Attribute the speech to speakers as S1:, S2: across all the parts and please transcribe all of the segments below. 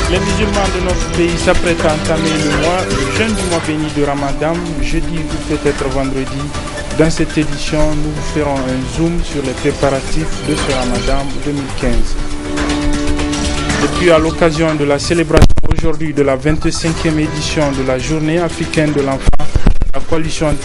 S1: Les musulmans de notre pays s'apprêtent à entamer le jeûne du mois béni de Ramadan, jeudi ou peut-être vendredi. Dans cette édition, nous vous ferons un zoom sur les préparatifs de ce Ramadan 2015. Et puis à l'occasion de la célébration aujourd'hui de la 25e édition de la Journée africaine de l'enfant, la coalition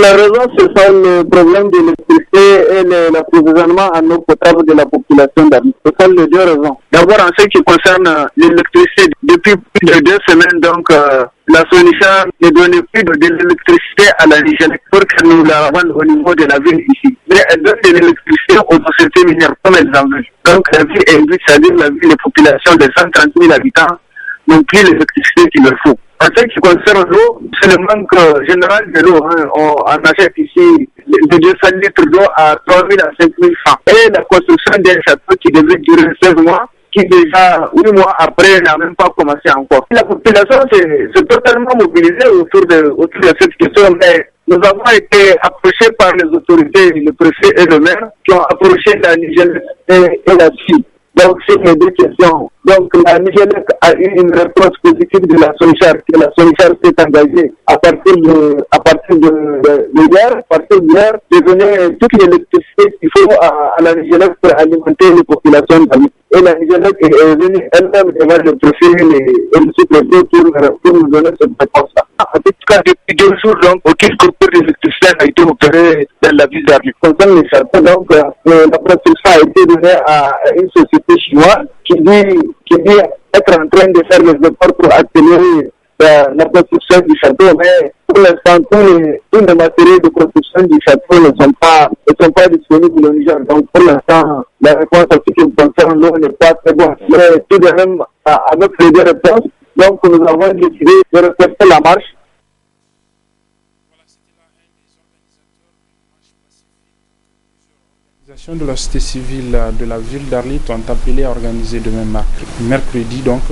S2: La raison, ce sont le problème de l'électricité et l'approvisionnement en eau potable de la population d'Arlit. Ce sont les deux raisons. D'abord, en ce qui concerne l'électricité, depuis plus de 2 semaines, donc, la SONICHA ne donne plus de l'électricité à la Nigélec pour que nous la revende au niveau de la ville ici. Mais elle donne de l'électricité aux sociétés minières comme elles en veulent. Donc, la ville est vide, c'est-à-dire la ville, les populations de 130 000 habitants n'ont plus l'électricité qu'il leur faut. En ce qui concerne l'eau, c'est le manque général de l'eau. On achète ici de 200 litres d'eau à 3 000 à 5 000 francs. Et la construction d'un château qui devait durer 16 mois, qui déjà 8 mois après n'a même pas commencé encore. La population s'est totalement mobilisée autour de cette question, mais nous avons été approchés par les autorités, le préfet et le maire, qui ont approché la Nigélec et la CIE. Donc, c'est les deux questions. Donc, la Nigélec a eu une réponse positive de la SONICHA, que la SONICHA s'est engagée à partir d'hier, de donner toute l'électricité qu'il faut à la Nigélec pour alimenter les populations d'Arlit. Et la Nigélec est venue elle-même devant le préfet et le sous-préfet pour nous donner cette réponse-là. En tout cas, depuis 2 jours, donc, aucune coupure d'électricité n'a été opérée dans la ville d'Arlit. Concernant les châteaux, donc, la prescription a été donnée à une société chinoise qui dit être en train de faire les efforts pour accélérer la construction du château, mais pour l'instant, tous les matériaux de construction du château ne sont pas disponibles au Niger. Donc, pour l'instant, la réponse à ce qui concerne l'eau n'est pas très bonne. Mais tout de même, avec les deux réponses, donc nous avons décidé de respecter la marche.
S1: Les organisations de la société civile de la ville d'Arlit ont appelé à organiser demain mercredi donc.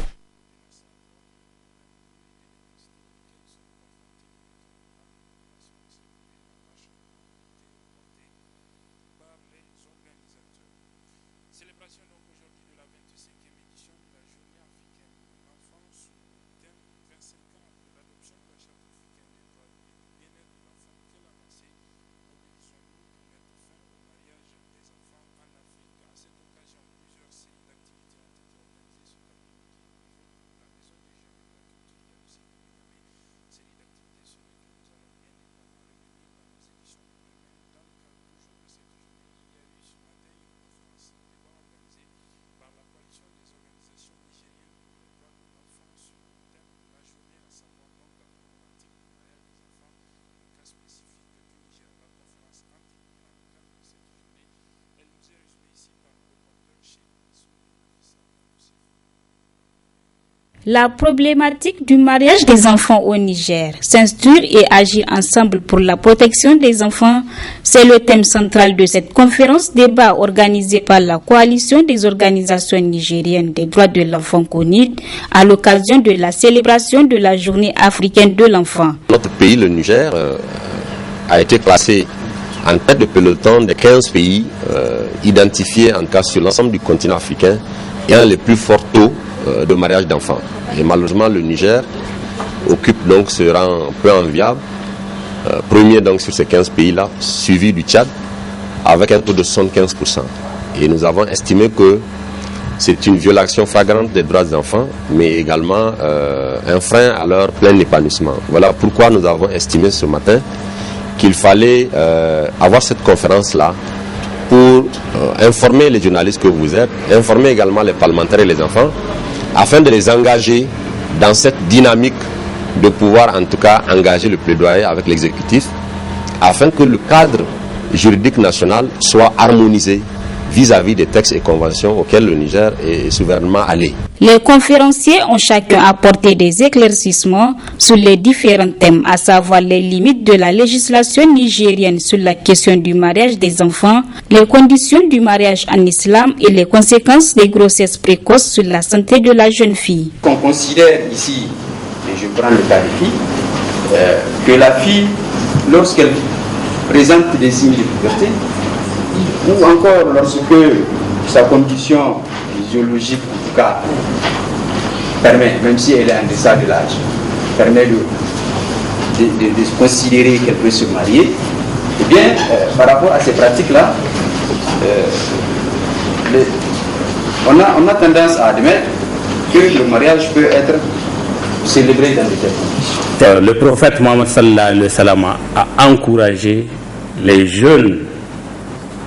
S3: La problématique du mariage des enfants au Niger, s'instruire et agir ensemble pour la protection des enfants, c'est le thème central de cette conférence débat organisée par la coalition des organisations nigériennes des droits de l'enfant CONID à l'occasion de la célébration de la Journée africaine de l'enfant.
S4: Notre pays, le Niger, a été classé en tête de peloton des 15 pays identifiés en cas sur l'ensemble du continent africain ayant les plus forts taux de mariage d'enfants. Et malheureusement, le Niger occupe donc ce rang peu enviable premier donc sur ces 15 pays-là, suivi du Tchad, avec un taux de 75%. Et nous avons estimé que c'est une violation flagrante des droits des enfants, mais également un frein à leur plein épanouissement. Voilà pourquoi nous avons estimé ce matin qu'il fallait avoir cette conférence-là pour informer les journalistes que vous êtes, informer également les parlementaires et les enfants, afin de les engager dans cette dynamique de pouvoir en tout cas engager le plaidoyer avec l'exécutif, afin que le cadre juridique national soit harmonisé vis-à-vis des textes et conventions auxquels le Niger est souverainement allé.
S3: Les conférenciers ont chacun apporté des éclaircissements sur les différents thèmes, à savoir les limites de la législation nigérienne sur la question du mariage des enfants, les conditions du mariage en islam et les conséquences des grossesses précoces sur la santé de la jeune fille.
S5: On considère ici, et je prends le cas des filles, que la fille, lorsqu'elle présente des signes de puberté, ou encore lorsque sa condition physiologique, en tout cas, permet, même si elle est en deçà de l'âge, permet de considérer qu'elle peut se marier, eh bien, par rapport à ces pratiques-là, on a tendance à admettre que le mariage peut être célébré dans de telles conditions.
S6: Le prophète Mohammed sallallahu alayhi wa sallam a encouragé les jeunes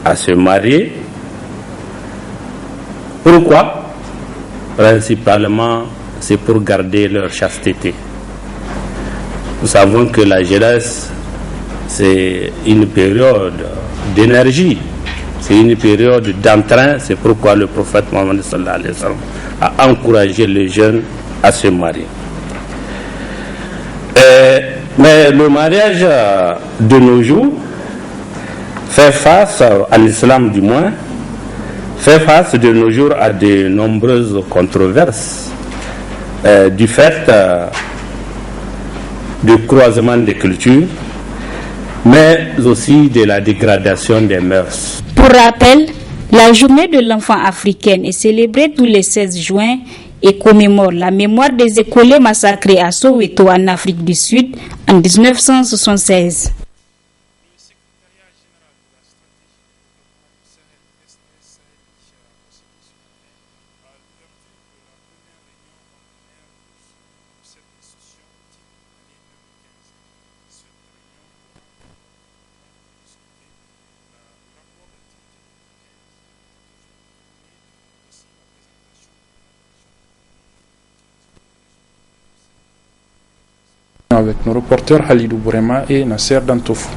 S6: à se marier. Pourquoi? Principalement, c'est pour garder leur chasteté. Nous savons que la jeunesse, c'est une période d'énergie, c'est une période d'entrain. C'est pourquoi le prophète Mohammed sallallahu alayhi wa sallam a encouragé les jeunes à se marier. Mais le mariage de nos jours fait face, à l'islam du moins, fait face de nos jours à de nombreuses controverses du fait du croisement des cultures, mais aussi de la dégradation des mœurs.
S3: Pour rappel, la journée de l'enfant africaine est célébrée tous les 16 juin et commémore la mémoire des écoliers massacrés à Soweto en Afrique du Sud en 1976.
S1: Avec nos reporters Halidou Bourema et Nasser Dantouf.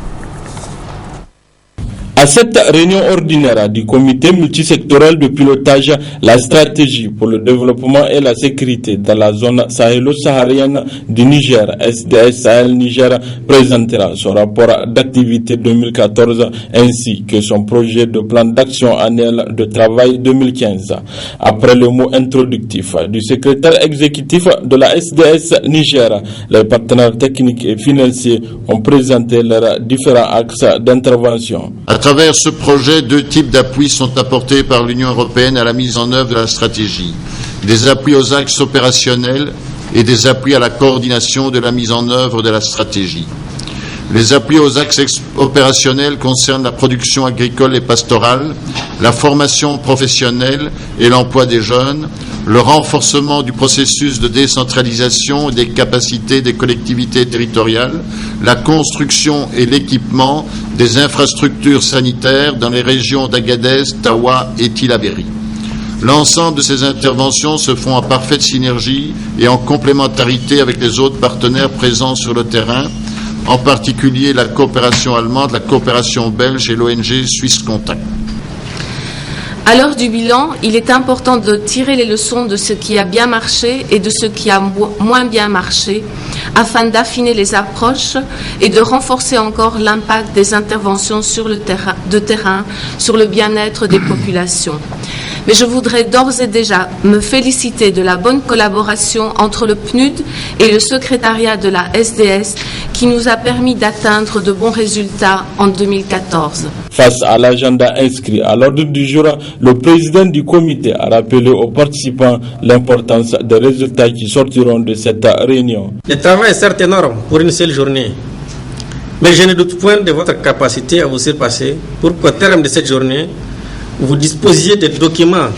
S7: À cette réunion ordinaire du comité multisectoriel de pilotage, la stratégie pour le développement et la sécurité dans la zone sahélo-saharienne du Niger, SDS Sahel Niger, présentera son rapport d'activité 2014 ainsi que son projet de plan d'action annuel de travail 2015. Après le mot introductif du secrétaire exécutif de la SDS Niger, les partenaires techniques et financiers ont présenté leurs différents axes d'intervention.
S8: À travers ce projet, 2 types d'appuis sont apportés par l'Union européenne à la mise en œuvre de la stratégie. Des appuis aux axes opérationnels et des appuis à la coordination de la mise en œuvre de la stratégie. Les appuis aux axes opérationnels concernent la production agricole et pastorale, la formation professionnelle et l'emploi des jeunes, le renforcement du processus de décentralisation et des capacités des collectivités territoriales, la construction et l'équipement des infrastructures sanitaires dans les régions d'Agadez, Tawa et Tillabéri. L'ensemble de ces interventions se font en parfaite synergie et en complémentarité avec les autres partenaires présents sur le terrain, en particulier la coopération allemande, la coopération belge et l'ONG Suisse Contact.
S9: À l'heure du bilan, il est important de tirer les leçons de ce qui a bien marché et de ce qui a moins bien marché, afin d'affiner les approches et de renforcer encore l'impact des interventions sur le terrain, sur le bien-être des populations. Mais je voudrais d'ores et déjà me féliciter de la bonne collaboration entre le PNUD et le secrétariat de la SDS qui nous a permis d'atteindre de bons résultats en 2014.
S7: Face à l'agenda inscrit à l'ordre du jour, le président du comité a rappelé aux participants l'importance des résultats qui sortiront de cette réunion.
S10: Le travail est certes énorme pour une seule journée, Mais je ne doute point de votre capacité à vous surpasser pour qu'au terme de cette journée, vous disposiez de documents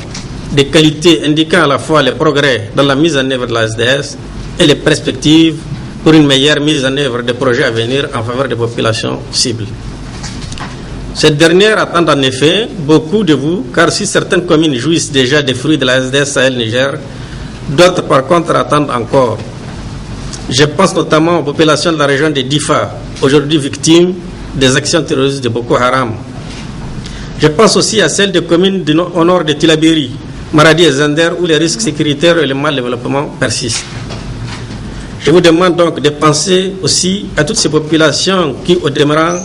S10: de qualité indiquant à la fois les progrès dans la mise en œuvre de la SDS et les perspectives pour une meilleure mise en œuvre des projets à venir en faveur des populations cibles. Cette dernière attend en effet beaucoup de vous, car si certaines communes jouissent déjà des fruits de la SDS Sahel Niger, d'autres par contre attendent encore. Je pense notamment aux populations de la région de Difa, aujourd'hui victimes des actions terroristes de Boko Haram. Je pense aussi à celles des communes au nord de Tillabéri, Maradi et Zander, où les risques sécuritaires et le mal développement persistent. Je vous demande donc de penser aussi à toutes ces populations qui, au demeurant,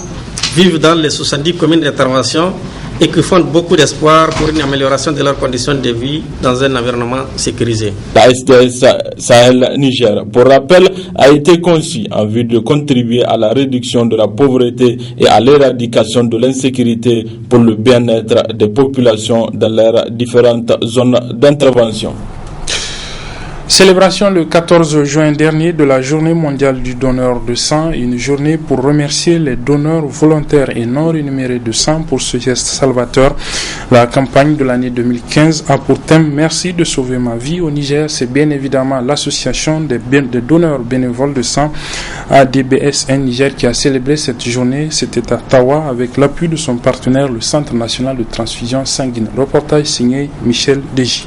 S10: vivent dans les 70 communes d'intervention et qui font beaucoup d'espoir pour une amélioration de leurs conditions de vie dans un environnement sécurisé.
S7: La SDS Sahel Niger, pour rappel, a été conçue en vue de contribuer à la réduction de la pauvreté et à l'éradication de l'insécurité pour le bien-être des populations dans leurs différentes zones d'intervention.
S1: Célébration le 14 juin dernier de la Journée mondiale du donneur de sang, une journée pour remercier les donneurs volontaires et non rémunérés de sang pour ce geste salvateur. La campagne de l'année 2015 a pour thème « Merci de sauver ma vie » au Niger. C'est bien évidemment l'association des donneurs bénévoles de sang ADBSN Niger qui a célébré cette journée. C'était à Tawa avec l'appui de son partenaire, le Centre national de transfusion sanguine. Reportage signé Michel Deji.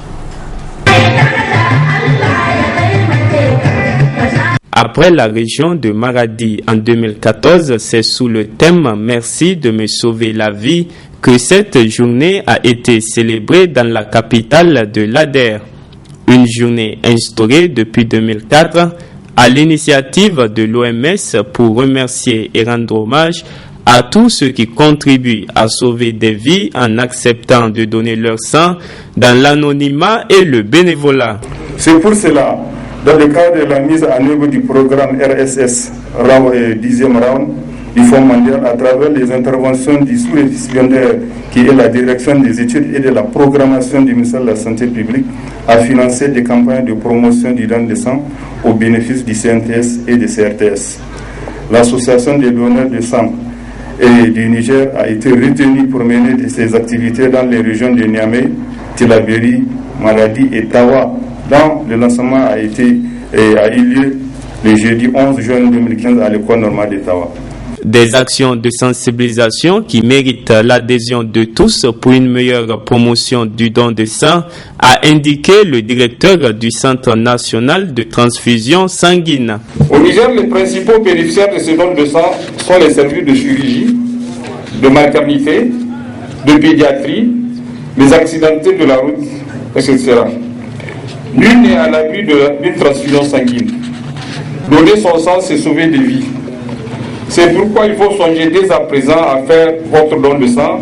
S11: Après la région de Maradi en 2014, c'est sous le thème « Merci de me sauver la vie » que cette journée a été célébrée dans la capitale de l'ADER. Une journée instaurée depuis 2004 à l'initiative de l'OMS pour remercier et rendre hommage à tous ceux qui contribuent à sauver des vies en acceptant de donner leur sang dans l'anonymat et le bénévolat.
S12: C'est pour cela, dans le cadre de la mise en œuvre du programme RSS, 10e round du Fonds mondial, à travers les interventions du sous-récipiendaire qui est la direction des études et de la programmation du ministère de la Santé publique, a financé des campagnes de promotion du don de sang au bénéfice du CNTS et du CRTS. L'association des donneurs de sang et du Niger a été retenue pour mener ses activités dans les régions de Niamey, Tillabéri, Maradi et Tawa, dont le lancement a eu lieu le jeudi 11 juin 2015 à l'école normale de Tawa.
S11: Des actions de sensibilisation qui méritent l'adhésion de tous pour une meilleure promotion du don de sang, a indiqué le directeur du Centre national de transfusion sanguine.
S12: Au Niger, les principaux bénéficiaires de ce don de sang sont les services de chirurgie, de maternité, de pédiatrie, les accidentés de la route, etc. Nul n'est à l'abri d'une transfusion sanguine. Donner son sang, c'est sauver des vies. C'est pourquoi il faut songer dès à présent à faire votre don de sang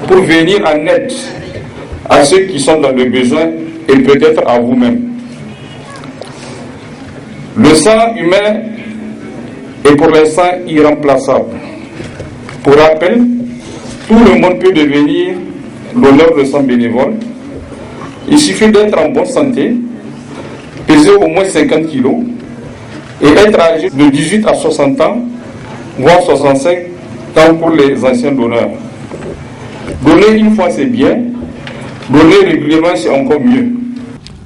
S12: pour venir en aide à ceux qui sont dans le besoin et peut-être à vous-même. Le sang humain est pour l'instant irremplaçable. Pour rappel, tout le monde peut devenir donneur de sang bénévole. Il suffit d'être en bonne santé, peser au moins 50 kg et être âgé de 18 à 60 ans, voire 65 ans pour les anciens donneurs. Donner une fois c'est bien, donner régulièrement c'est encore mieux.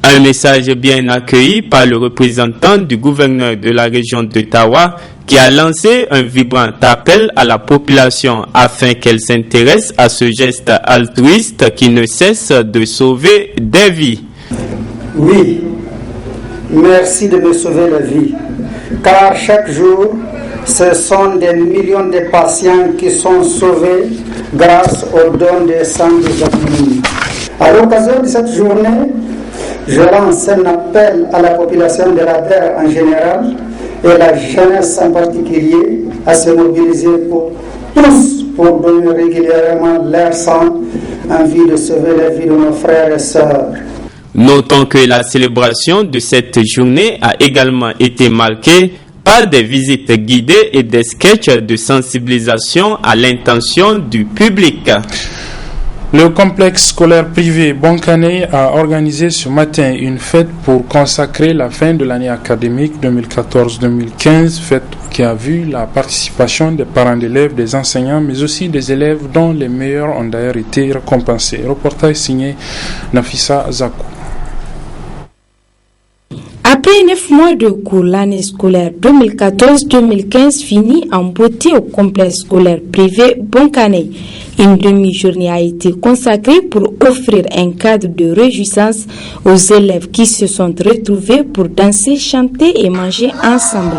S11: Un message bien accueilli par le représentant du gouverneur de la région de Tawa qui a lancé un vibrant appel à la population afin qu'elle s'intéresse à ce geste altruiste qui ne cesse de sauver des vies.
S13: Oui, merci de me sauver la vie, car chaque jour, ce sont des millions de patients qui sont sauvés grâce au don de sang des amis. À l'occasion de cette journée, je lance un appel à la population de la terre en général et la jeunesse en particulier à se mobiliser pour tous pour donner régulièrement leur sang en vue de sauver la vie de nos frères et sœurs.
S11: Notons que la célébration de cette journée a également été marquée par des visites guidées et des sketchs de sensibilisation à l'intention du public.
S1: Le complexe scolaire privé Bonkané a organisé ce matin une fête pour consacrer la fin de l'année académique 2014-2015, fête qui a vu la participation des parents d'élèves, des enseignants, mais aussi des élèves dont les meilleurs ont d'ailleurs été récompensés. Reportage signé Nafissa Zakou.
S14: Après 9 mois de cours, l'année scolaire 2014-2015 finit en beauté au complexe scolaire privé Bonkané. Une demi-journée a été consacrée pour offrir un cadre de réjouissance aux élèves qui se sont retrouvés pour danser, chanter et manger ensemble.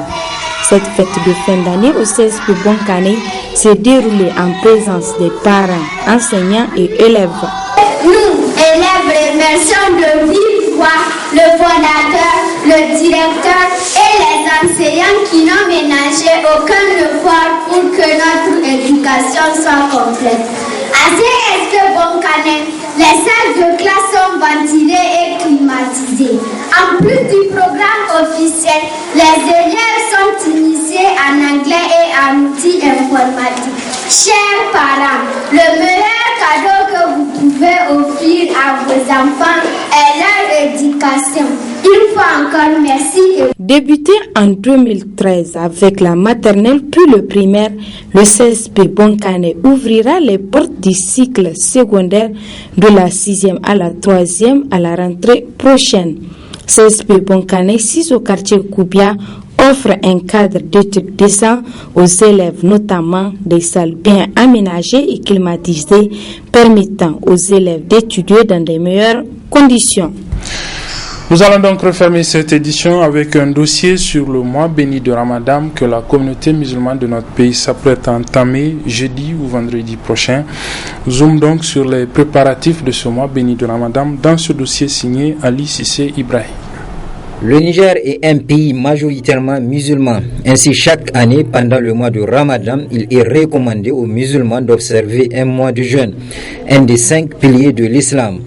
S14: Cette fête de fin d'année au CSP Bonkané s'est déroulée en présence des parents, enseignants et élèves.
S15: Nous, élèves, remercions de vive voix le fondateur, le directeur et les enseignants qui n'ont ménagé aucun effort pour que notre éducation soit complète. À CSP Bonkané, les salles de classe sont ventilées et climatisées. En plus du programme officiel, les élèves sont initiés en anglais et en outils informatiques. Chers parents, le meilleur cadeau que vous pouvez offrir à vos enfants est leur éducation. Une fois encore, merci.
S14: Débuté en 2013 avec la maternelle puis le primaire, le CSP Bonkané ouvrira les portes du cycle secondaire de la 6e à la 3e à la rentrée prochaine. CSP Bonkané, 6 au quartier Koubia, offre un cadre d'études décent aux élèves, notamment des salles bien aménagées et climatisées, permettant aux élèves d'étudier dans de meilleures conditions.
S1: Nous allons donc refermer cette édition avec un dossier sur le mois béni de Ramadan que la communauté musulmane de notre pays s'apprête à entamer jeudi ou vendredi prochain. Zoom donc sur les préparatifs de ce mois béni de Ramadan dans ce dossier signé Ali Sissé Ibrahim.
S16: Le Niger est un pays majoritairement musulman. Ainsi, chaque année, pendant le mois de Ramadan, il est recommandé aux musulmans d'observer un mois de jeûne, un des 5 piliers de l'islam.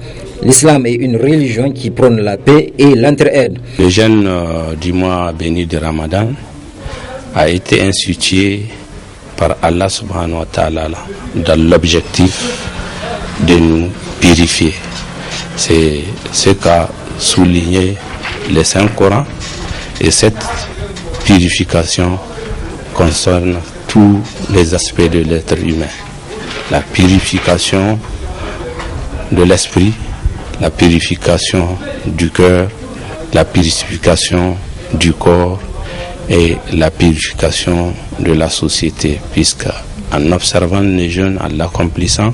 S16: L'islam est une religion qui prône la paix et l'entraide.
S6: Le jeûne du mois béni de Ramadan a été institué par Allah subhanahu wa ta'ala dans l'objectif de nous purifier. C'est ce qu'a souligné le Saint-Coran, et cette purification concerne tous les aspects de l'être humain. La purification de l'esprit, la purification du cœur, la purification du corps et la purification de la société, puisque en observant les jeunes, en l'accomplissant,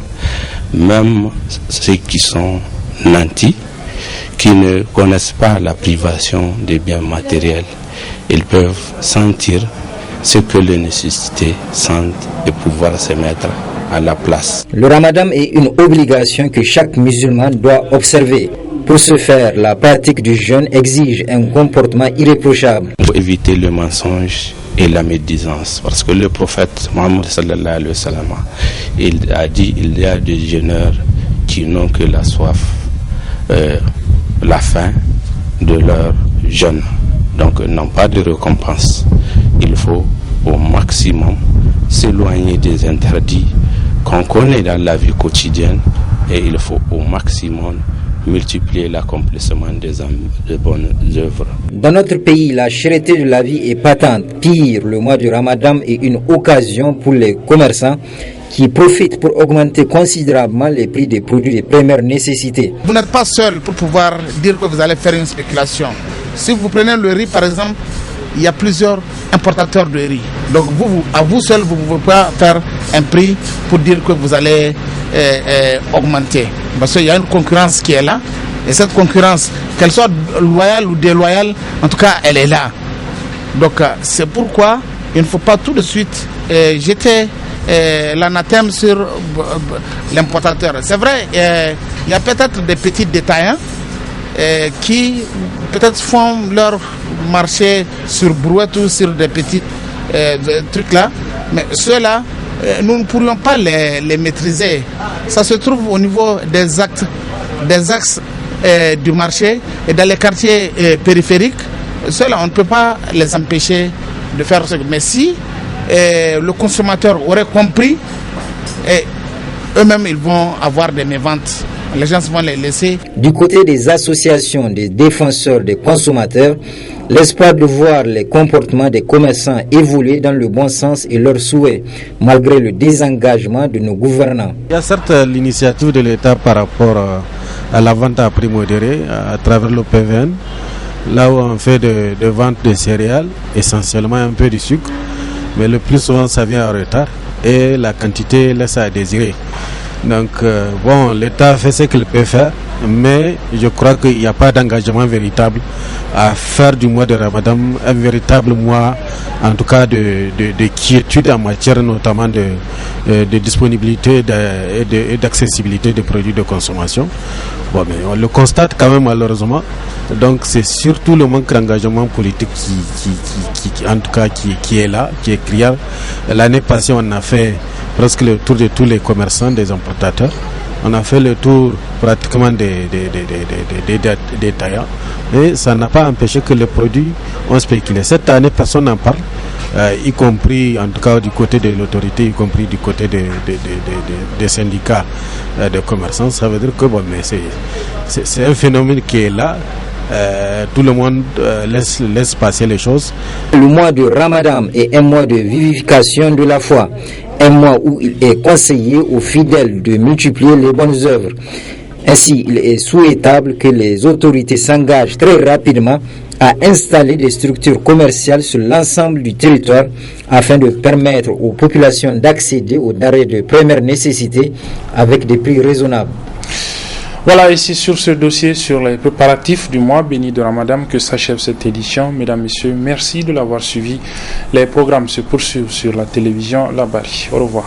S6: même ceux qui sont nantis, qui ne connaissent pas la privation des biens matériels, ils peuvent sentir ce que les nécessités sentent et pouvoir se mettre à la place.
S16: Le Ramadan est une obligation que chaque musulman doit observer. Pour ce faire, la pratique du jeûne exige un comportement irréprochable.
S6: Il faut éviter le mensonge et la médisance, parce que le prophète Mohammed sallallahu alayhi wa sallam, il a dit il y a des jeûneurs qui n'ont que la soif, la faim de leur jeûne, donc n'ont pas de récompense. Il faut au maximum s'éloigner des interdits qu'on connaît dans la vie quotidienne, et il faut au maximum multiplier l'accomplissement des bonnes œuvres.
S16: Dans notre pays, la cherté de la vie est patente. Pire, le mois du Ramadan est une occasion pour les commerçants qui profitent pour augmenter considérablement les prix des produits de première nécessité.
S17: Vous n'êtes pas seul pour pouvoir dire que vous allez faire une spéculation. Si vous prenez le riz par exemple, il y a plusieurs importateurs de riz. Donc à vous seul, vous ne pouvez pas faire un prix pour dire que vous allez augmenter. Parce qu'il y a une concurrence qui est là. Et cette concurrence, qu'elle soit loyale ou déloyale, en tout cas, elle est là. Donc c'est pourquoi il ne faut pas tout de suite jeter l'anathème sur l'importateur. C'est vrai, il y a peut-être des petits détaillants qui peut-être font leur marché sur brouette ou sur des petits trucs là, mais ceux-là, nous ne pourrions pas les maîtriser. Ça se trouve au niveau des axes du marché et dans les quartiers périphériques. Ceux-là, on ne peut pas les empêcher de faire ce. Mais si le consommateur aurait compris eux-mêmes ils vont avoir des méventes. Les gens vont les laisser.
S16: Du côté des associations des défenseurs des consommateurs, l'espoir de voir les comportements des commerçants évoluer dans le bon sens est leur souhait, malgré le désengagement de nos gouvernants.
S18: Il y a certes l'initiative de l'État par rapport à la vente à prix modéré à travers le PVN, là où on fait de vente de céréales, essentiellement un peu de sucre, mais le plus souvent ça vient en retard et la quantité laisse à désirer. Donc bon, l'État fait ce qu'il peut faire, mais je crois qu'il n'y a pas d'engagement véritable à faire du mois de Ramadan un véritable mois, en tout cas de quiétude en matière notamment de disponibilité et d'accessibilité des produits de consommation. Bon, mais on le constate quand même malheureusement. Donc c'est surtout le manque d'engagement politique qui en tout cas qui est là, qui est criard. L'année passée, on a fait presque le tour de tous les commerçants, des importateurs. On a fait le tour pratiquement des détaillants. Et ça n'a pas empêché que les produits ont spéculé. Cette année, personne n'en parle, y compris en tout cas du côté de l'autorité, y compris du côté des syndicats de commerçants. Ça veut dire que bon, mais c'est un phénomène qui est là. Tout le monde laisse passer les choses.
S16: Le mois de Ramadan est un mois de vivification de la foi, un mois où il est conseillé aux fidèles de multiplier les bonnes œuvres. Ainsi, il est souhaitable que les autorités s'engagent très rapidement à installer des structures commerciales sur l'ensemble du territoire afin de permettre aux populations d'accéder aux denrées de première nécessité avec des prix raisonnables.
S1: Voilà, ici sur ce dossier sur les préparatifs du mois béni de Ramadan que s'achève cette édition. Mesdames, Messieurs, merci de l'avoir suivi. Les programmes se poursuivent sur la télévision Labari. Au revoir.